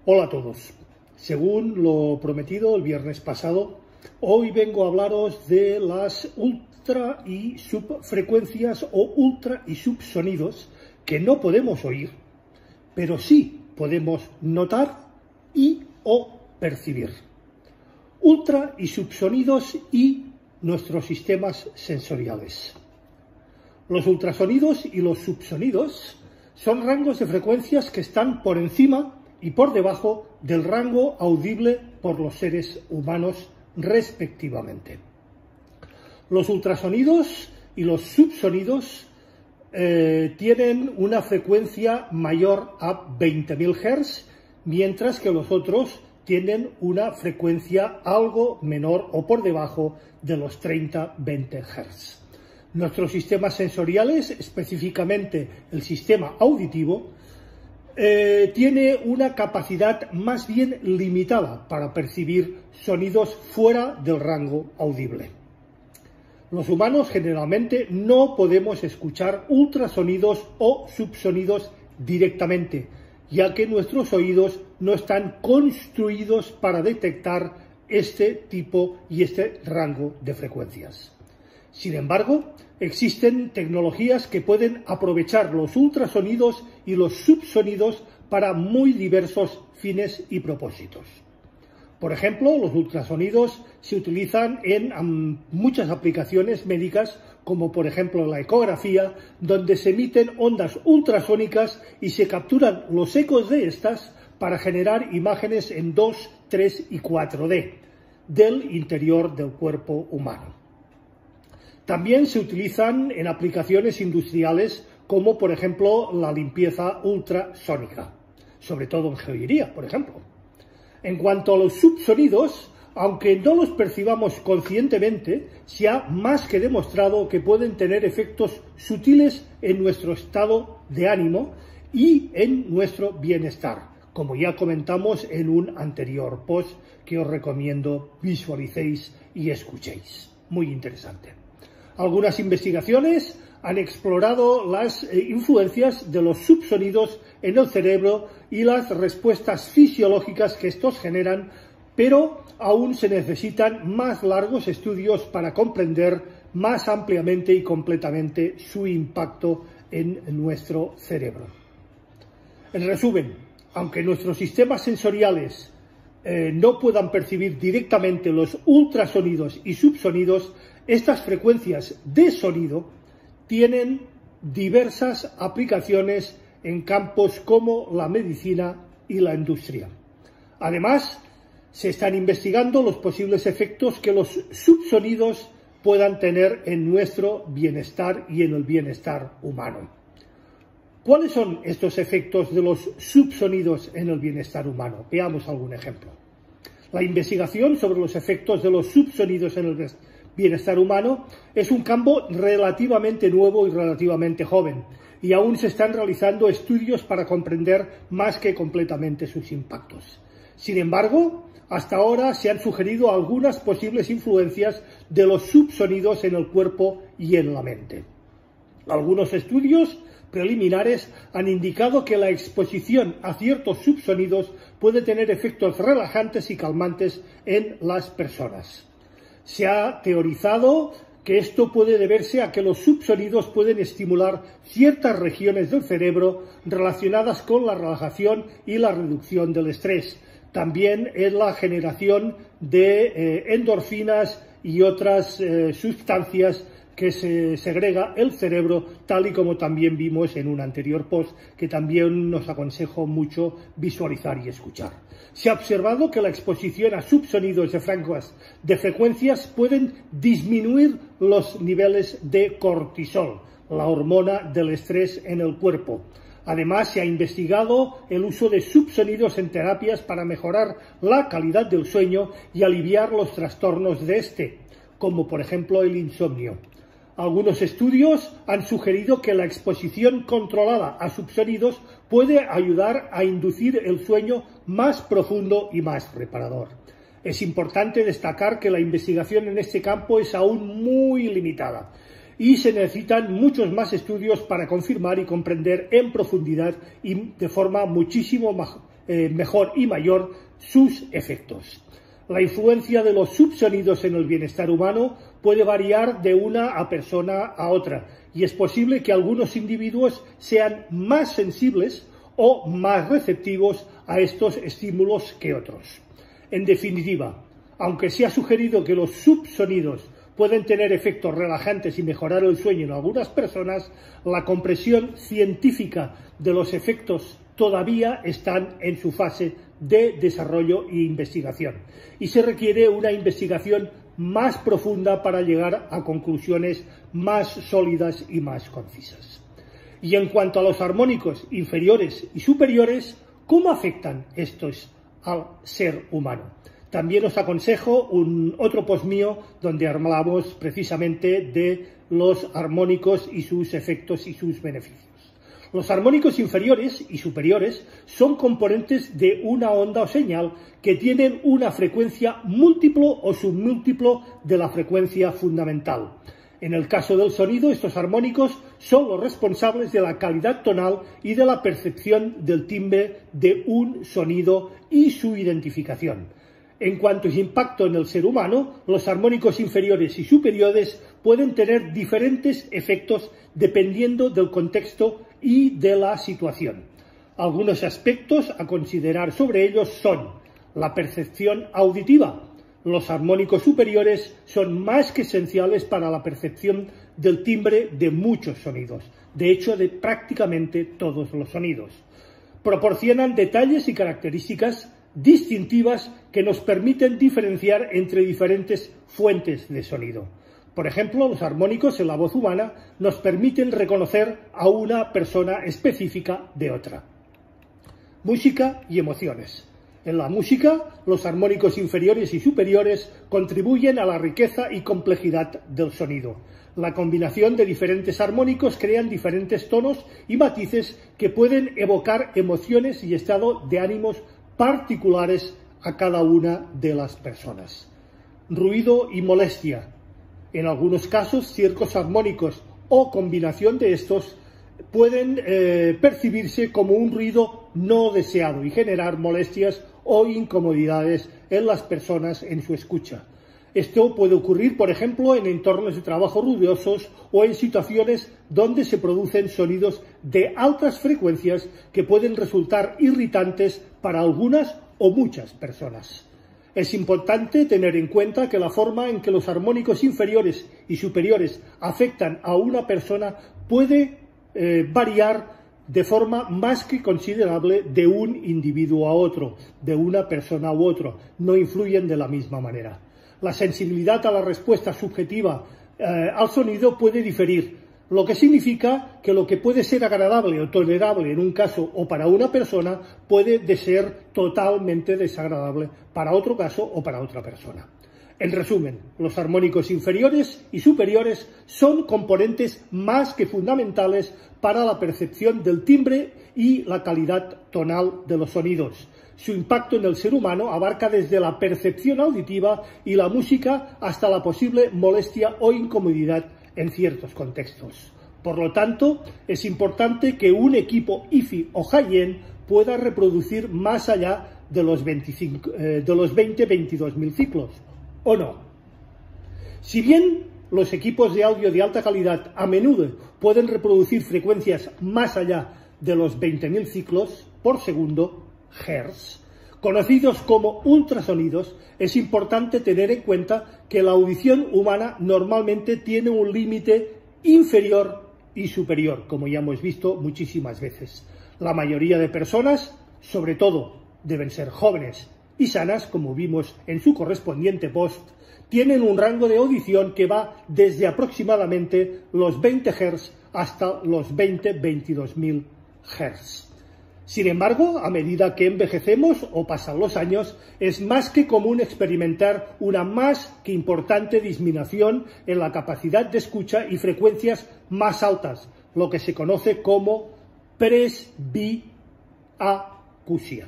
Hola a todos. Según lo prometido el viernes pasado, hoy vengo a hablaros de las ultra y subfrecuencias o ultra y subsonidos que no podemos oír, pero sí podemos notar y o percibir. Ultra y subsonidos y nuestros sistemas sensoriales. Los ultrasonidos y los subsonidos son rangos de frecuencias que están por encima y por debajo del rango audible por los seres humanos respectivamente. Los ultrasonidos y los subsonidos tienen una frecuencia mayor a 20.000 Hz, mientras que los otros tienen una frecuencia algo menor o por debajo de los 30-20 Hz. Nuestros sistemas sensoriales, específicamente el sistema auditivo, tiene una capacidad más bien limitada para percibir sonidos fuera del rango audible. Los humanos generalmente no podemos escuchar ultrasonidos o subsonidos directamente, ya que nuestros oídos no están construidos para detectar este tipo y este rango de frecuencias. Sin embargo, existen tecnologías que pueden aprovechar los ultrasonidos y los subsonidos para muy diversos fines y propósitos. Por ejemplo, los ultrasonidos se utilizan en muchas aplicaciones médicas, como por ejemplo la ecografía, donde se emiten ondas ultrasónicas y se capturan los ecos de estas para generar imágenes en 2, 3 y 4D del interior del cuerpo humano. También se utilizan en aplicaciones industriales como por ejemplo la limpieza ultrasónica, sobre todo en joyería, por ejemplo. En cuanto a los subsonidos, aunque no los percibamos conscientemente, se ha más que demostrado que pueden tener efectos sutiles en nuestro estado de ánimo y en nuestro bienestar, como ya comentamos en un anterior post que os recomiendo visualicéis y escuchéis. Muy interesante. Algunas investigaciones han explorado las influencias de los subsonidos en el cerebro y las respuestas fisiológicas que estos generan, pero aún se necesitan más largos estudios para comprender más ampliamente y completamente su impacto en nuestro cerebro. En resumen, aunque nuestros sistemas sensoriales no puedan percibir directamente los ultrasonidos y subsonidos, estas frecuencias de sonido tienen diversas aplicaciones en campos como la medicina y la industria. Además, se están investigando los posibles efectos que los subsonidos puedan tener en nuestro bienestar y en el bienestar humano. ¿Cuáles son estos efectos de los subsonidos en el bienestar humano? Veamos algún ejemplo. La investigación sobre los efectos de los subsonidos en el bienestar humano es un campo relativamente nuevo y relativamente joven, y aún se están realizando estudios para comprender más que completamente sus impactos. Sin embargo, hasta ahora se han sugerido algunas posibles influencias de los subsonidos en el cuerpo y en la mente. Algunos estudios preliminares han indicado que la exposición a ciertos subsonidos puede tener efectos relajantes y calmantes en las personas. Se ha teorizado que esto puede deberse a que los subsonidos pueden estimular ciertas regiones del cerebro relacionadas con la relajación y la reducción del estrés. También en la generación de endorfinas y otras sustancias que se segrega el cerebro, tal y como también vimos en un anterior post, que también nos aconsejo mucho visualizar y escuchar. Se ha observado que la exposición a subsonidos de frecuencias pueden disminuir los niveles de cortisol, la hormona del estrés en el cuerpo. Además, se ha investigado el uso de subsonidos en terapias para mejorar la calidad del sueño y aliviar los trastornos de este, como por ejemplo el insomnio. Algunos estudios han sugerido que la exposición controlada a subsonidos puede ayudar a inducir el sueño más profundo y más reparador. Es importante destacar que la investigación en este campo es aún muy limitada y se necesitan muchos más estudios para confirmar y comprender en profundidad y de forma muchísimo mejor y mayor sus efectos. La influencia de los subsonidos en el bienestar humano puede variar de una persona a otra y es posible que algunos individuos sean más sensibles o más receptivos a estos estímulos que otros. En definitiva, aunque se ha sugerido que los subsonidos pueden tener efectos relajantes y mejorar el sueño en algunas personas, la comprensión científica de los efectos todavía están en su fase de desarrollo e investigación y se requiere una investigación más profunda para llegar a conclusiones más sólidas y más concisas. Y en cuanto a los armónicos inferiores y superiores, ¿cómo afectan estos al ser humano? También os aconsejo otro post mío donde hablamos precisamente de los armónicos y sus efectos y sus beneficios. Los armónicos inferiores y superiores son componentes de una onda o señal que tienen una frecuencia múltiplo o submúltiplo de la frecuencia fundamental. En el caso del sonido, estos armónicos son los responsables de la calidad tonal y de la percepción del timbre de un sonido y su identificación. En cuanto a su impacto en el ser humano, los armónicos inferiores y superiores pueden tener diferentes efectos dependiendo del contexto y de la situación. Algunos aspectos a considerar sobre ellos son la percepción auditiva. Los armónicos superiores son más que esenciales para la percepción del timbre de muchos sonidos, de hecho de prácticamente todos los sonidos. Proporcionan detalles y características distintivas que nos permiten diferenciar entre diferentes fuentes de sonido. Por ejemplo, los armónicos en la voz humana nos permiten reconocer a una persona específica de otra. Música y emociones. En la música, los armónicos inferiores y superiores contribuyen a la riqueza y complejidad del sonido. La combinación de diferentes armónicos crean diferentes tonos y matices que pueden evocar emociones y estado de ánimos particulares a cada una de las personas. Ruido y molestia. En algunos casos, ciertos armónicos o combinación de estos pueden percibirse como un ruido no deseado y generar molestias o incomodidades en las personas en su escucha. Esto puede ocurrir, por ejemplo, en entornos de trabajo ruidosos o en situaciones donde se producen sonidos de altas frecuencias que pueden resultar irritantes para algunas o muchas personas. Es importante tener en cuenta que la forma en que los armónicos inferiores y superiores afectan a una persona puede variar de forma más que considerable de un individuo a otro, de una persona u otro. No influyen de la misma manera. La sensibilidad a la respuesta subjetiva al sonido puede diferir, lo que significa que lo que puede ser agradable o tolerable en un caso o para una persona puede ser totalmente desagradable para otro caso o para otra persona. En resumen, los armónicos inferiores y superiores son componentes más que fundamentales para la percepción del timbre y la calidad tonal de los sonidos. Su impacto en el ser humano abarca desde la percepción auditiva y la música hasta la posible molestia o incomodidad en ciertos contextos. Por lo tanto, es importante que un equipo hi-fi o high-end pueda reproducir más allá de los 20-22 mil ciclos, ¿o no? Si bien los equipos de audio de alta calidad a menudo pueden reproducir frecuencias más allá de los 20.000 ciclos por segundo, Hertz, conocidos como ultrasonidos, es importante tener en cuenta que la audición humana normalmente tiene un límite inferior y superior, como ya hemos visto muchísimas veces. La mayoría de personas, sobre todo, deben ser jóvenes y sanas, como vimos en su correspondiente post, tienen un rango de audición que va desde aproximadamente los 20 Hz hasta los 20-22.000 Hz. Sin embargo, a medida que envejecemos o pasan los años, es más que común experimentar una más que importante disminución en la capacidad de escucha y frecuencias más altas, lo que se conoce como presbiacusia.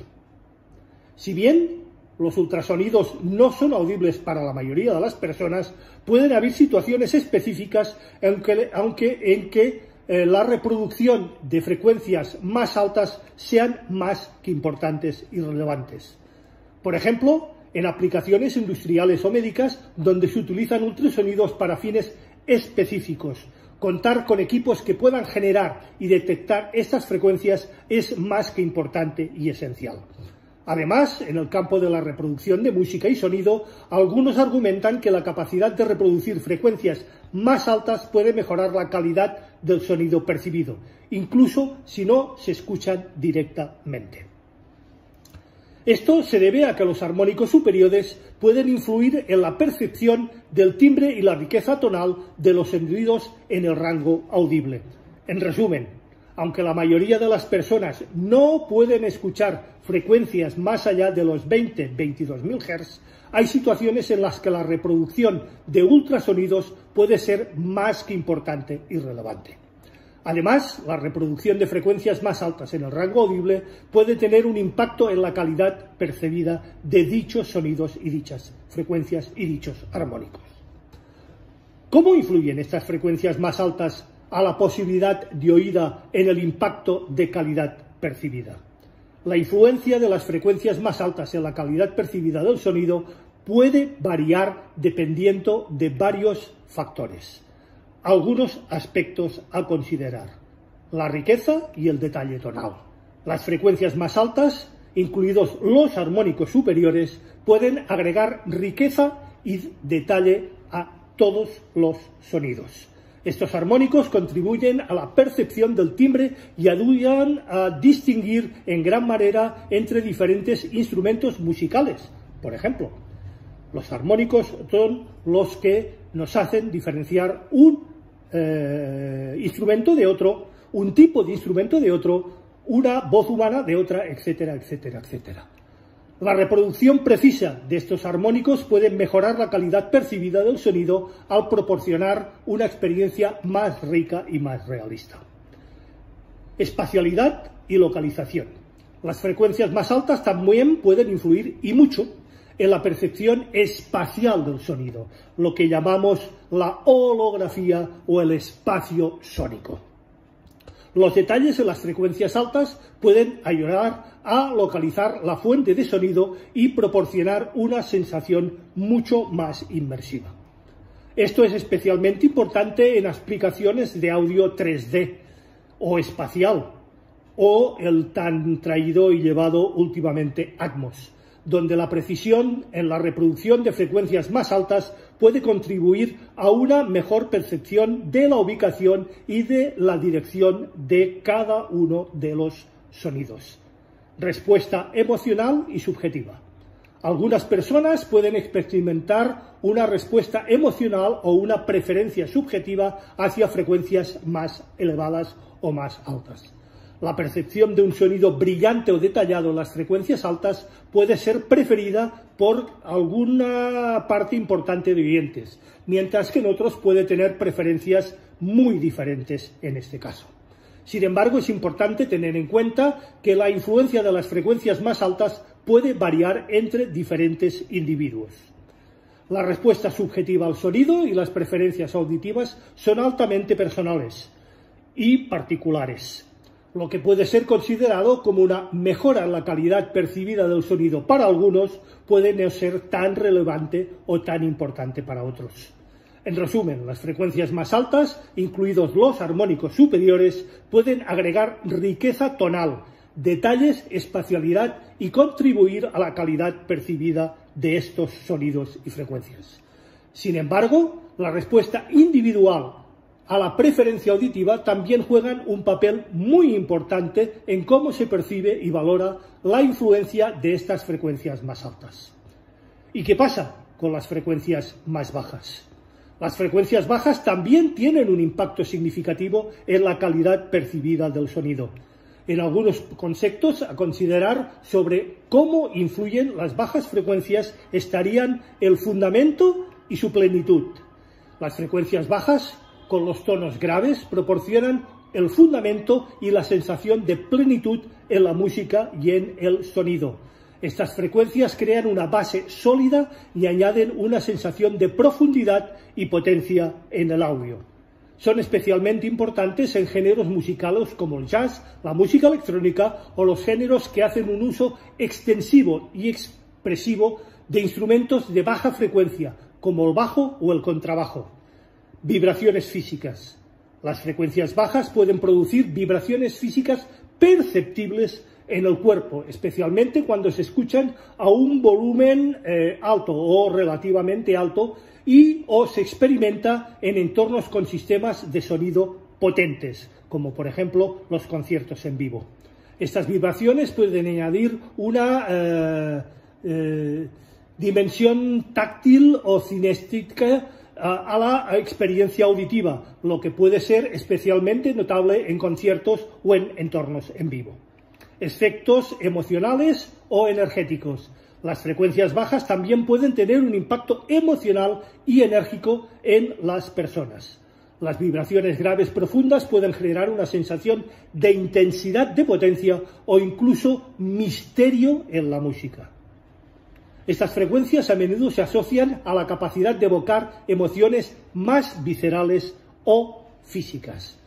Si bien los ultrasonidos no son audibles para la mayoría de las personas, pueden haber situaciones específicas en que la reproducción de frecuencias más altas sean más que importantes y relevantes. Por ejemplo, en aplicaciones industriales o médicas donde se utilizan ultrasonidos para fines específicos. Contar con equipos que puedan generar y detectar estas frecuencias es más que importante y esencial. Además, en el campo de la reproducción de música y sonido, algunos argumentan que la capacidad de reproducir frecuencias más altas puede mejorar la calidad del sonido percibido, incluso si no se escuchan directamente. Esto se debe a que los armónicos superiores pueden influir en la percepción del timbre y la riqueza tonal de los sonidos en el rango audible. En resumen, aunque la mayoría de las personas no pueden escuchar frecuencias más allá de los 20-22.000 Hz, hay situaciones en las que la reproducción de ultrasonidos puede ser más que importante y relevante. Además, la reproducción de frecuencias más altas en el rango audible puede tener un impacto en la calidad percibida de dichos sonidos y dichas frecuencias y dichos armónicos. ¿Cómo influyen estas frecuencias más altas a la posibilidad de oída en el impacto de calidad percibida? La influencia de las frecuencias más altas en la calidad percibida del sonido puede variar dependiendo de varios factores. Algunos aspectos a considerar: la riqueza y el detalle tonal. Las frecuencias más altas, incluidos los armónicos superiores, pueden agregar riqueza y detalle a todos los sonidos. Estos armónicos contribuyen a la percepción del timbre y ayudan a distinguir en gran manera entre diferentes instrumentos musicales. Por ejemplo, los armónicos son los que nos hacen diferenciar un instrumento de otro, un tipo de instrumento de otro, una voz humana de otra, etcétera, etcétera, etcétera. La reproducción precisa de estos armónicos puede mejorar la calidad percibida del sonido al proporcionar una experiencia más rica y más realista. Espacialidad y localización. Las frecuencias más altas también pueden influir, y mucho, en la percepción espacial del sonido, lo que llamamos la holografía o el espacio sónico. Los detalles en las frecuencias altas pueden ayudar a localizar la fuente de sonido y proporcionar una sensación mucho más inmersiva. Esto es especialmente importante en aplicaciones de audio 3D o espacial, o el tan traído y llevado últimamente Atmos, donde la precisión en la reproducción de frecuencias más altas puede contribuir a una mejor percepción de la ubicación y de la dirección de cada uno de los sonidos. Respuesta emocional y subjetiva. Algunas personas pueden experimentar una respuesta emocional o una preferencia subjetiva hacia frecuencias más elevadas o más altas. La percepción de un sonido brillante o detallado en las frecuencias altas puede ser preferida por alguna parte importante de oyentes, mientras que en otros puede tener preferencias muy diferentes en este caso. Sin embargo, es importante tener en cuenta que la influencia de las frecuencias más altas puede variar entre diferentes individuos. La respuesta subjetiva al sonido y las preferencias auditivas son altamente personales y particulares, lo que puede ser considerado como una mejora en la calidad percibida del sonido para algunos puede no ser tan relevante o tan importante para otros. En resumen, las frecuencias más altas, incluidos los armónicos superiores, pueden agregar riqueza tonal, detalles, espacialidad y contribuir a la calidad percibida de estos sonidos y frecuencias. Sin embargo, la respuesta individual a la preferencia auditiva también juegan un papel muy importante en cómo se percibe y valora la influencia de estas frecuencias más altas. ¿Y qué pasa con las frecuencias más bajas? Las frecuencias bajas también tienen un impacto significativo en la calidad percibida del sonido. En algunos conceptos a considerar sobre cómo influyen las bajas frecuencias estarían el fundamento y su plenitud. Las frecuencias bajas con los tonos graves proporcionan el fundamento y la sensación de plenitud en la música y en el sonido. Estas frecuencias crean una base sólida y añaden una sensación de profundidad y potencia en el audio. Son especialmente importantes en géneros musicales como el jazz, la música electrónica o los géneros que hacen un uso extensivo y expresivo de instrumentos de baja frecuencia, como el bajo o el contrabajo. Vibraciones físicas. Las frecuencias bajas pueden producir vibraciones físicas perceptibles en el cuerpo, especialmente cuando se escuchan a un volumen alto o relativamente alto o se experimenta en entornos con sistemas de sonido potentes, como por ejemplo los conciertos en vivo. Estas vibraciones pueden añadir una dimensión táctil o cinéstica a la experiencia auditiva, lo que puede ser especialmente notable en conciertos o en entornos en vivo. Efectos emocionales o energéticos. Las frecuencias bajas también pueden tener un impacto emocional y enérgico en las personas. Las vibraciones graves profundas pueden generar una sensación de intensidad de potencia o incluso misterio en la música. Estas frecuencias a menudo se asocian a la capacidad de evocar emociones más viscerales o físicas.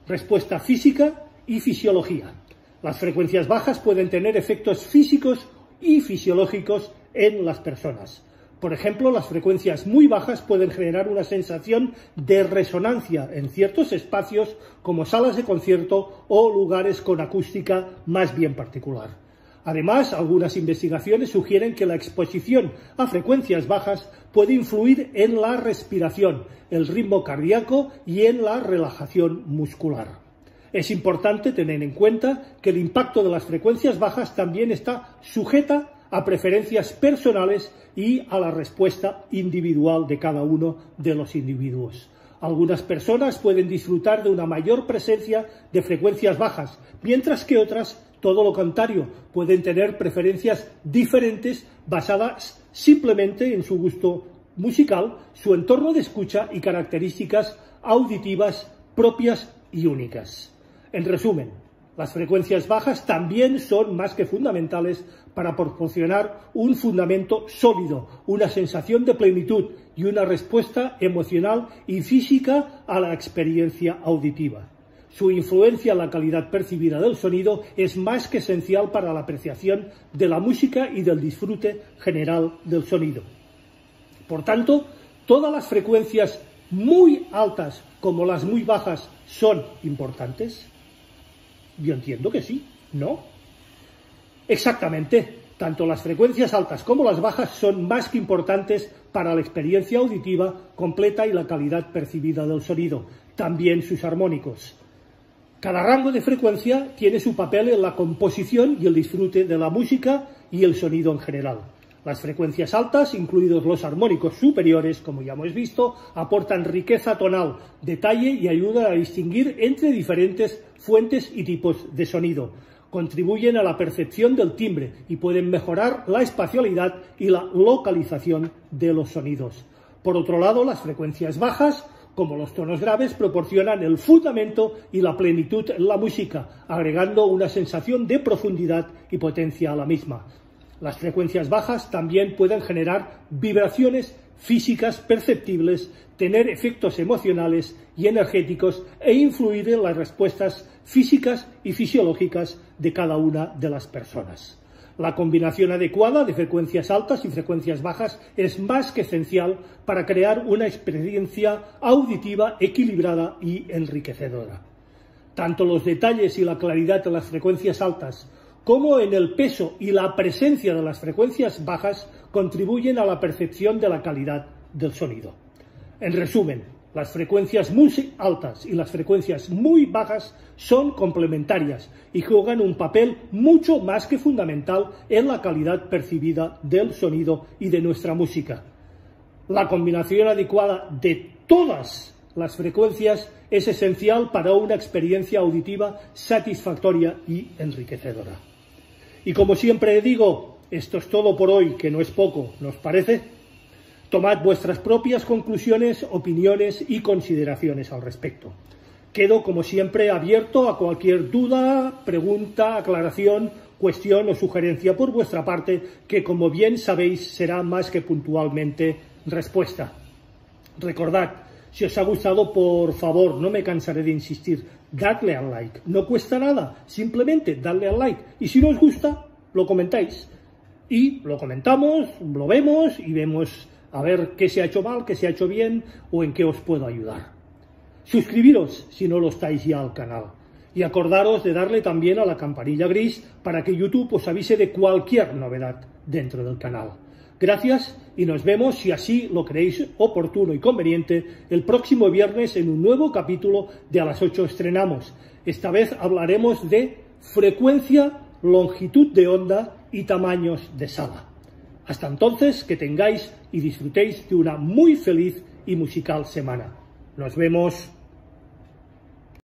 Respuesta física y fisiología. Las frecuencias bajas pueden tener efectos físicos y fisiológicos en las personas. Por ejemplo, las frecuencias muy bajas pueden generar una sensación de resonancia en ciertos espacios como salas de concierto o lugares con acústica más bien particular. Además, algunas investigaciones sugieren que la exposición a frecuencias bajas puede influir en la respiración, el ritmo cardíaco y en la relajación muscular. Es importante tener en cuenta que el impacto de las frecuencias bajas también está sujeta a preferencias personales y a la respuesta individual de cada uno de los individuos. Algunas personas pueden disfrutar de una mayor presencia de frecuencias bajas, mientras que otras, todo lo contrario, pueden tener preferencias diferentes basadas simplemente en su gusto musical, su entorno de escucha y características auditivas propias y únicas. En resumen, las frecuencias bajas también son más que fundamentales para proporcionar un fundamento sólido, una sensación de plenitud y una respuesta emocional y física a la experiencia auditiva. Su influencia en la calidad percibida del sonido es más que esencial para la apreciación de la música y del disfrute general del sonido. Por tanto, todas las frecuencias muy altas como las muy bajas son importantes. Yo entiendo que sí, ¿no? Exactamente, tanto las frecuencias altas como las bajas son más que importantes para la experiencia auditiva completa y la calidad percibida del sonido, también sus armónicos. Cada rango de frecuencia tiene su papel en la composición y el disfrute de la música y el sonido en general. Las frecuencias altas, incluidos los armónicos superiores, como ya hemos visto, aportan riqueza tonal, detalle y ayudan a distinguir entre diferentes fuentes y tipos de sonido. Contribuyen a la percepción del timbre y pueden mejorar la espacialidad y la localización de los sonidos. Por otro lado, las frecuencias bajas, como los tonos graves, proporcionan el fundamento y la plenitud en la música, agregando una sensación de profundidad y potencia a la misma. Las frecuencias bajas también pueden generar vibraciones físicas perceptibles, tener efectos emocionales y energéticos e influir en las respuestas físicas y fisiológicas de cada una de las personas. La combinación adecuada de frecuencias altas y frecuencias bajas es más que esencial para crear una experiencia auditiva equilibrada y enriquecedora. Tanto los detalles y la claridad de las frecuencias altas como en el peso y la presencia de las frecuencias bajas contribuyen a la percepción de la calidad del sonido. En resumen, las frecuencias muy altas y las frecuencias muy bajas son complementarias y juegan un papel mucho más que fundamental en la calidad percibida del sonido y de nuestra música. La combinación adecuada de todas las frecuencias es esencial para una experiencia auditiva satisfactoria y enriquecedora. Y como siempre digo, esto es todo por hoy, que no es poco, ¿no os parece? Tomad vuestras propias conclusiones, opiniones y consideraciones al respecto. Quedo, como siempre, abierto a cualquier duda, pregunta, aclaración, cuestión o sugerencia por vuestra parte, que, como bien sabéis, será más que puntualmente respuesta. Recordad, Si os ha gustado, por favor, no me cansaré de insistir, dadle al like. No cuesta nada, simplemente dadle al like. Y si no os gusta, lo comentáis. Y lo comentamos, lo vemos y vemos a ver qué se ha hecho mal, qué se ha hecho bien o en qué os puedo ayudar. Suscribiros si no lo estáis ya al canal. Y acordaros de darle también a la campanilla gris para que YouTube os avise de cualquier novedad dentro del canal. Gracias y nos vemos, si así lo creéis oportuno y conveniente, el próximo viernes en un nuevo capítulo de A las 8 estrenamos. Esta vez hablaremos de frecuencia, longitud de onda y tamaños de sala. Hasta entonces, que tengáis y disfrutéis de una muy feliz y musical semana. Nos vemos.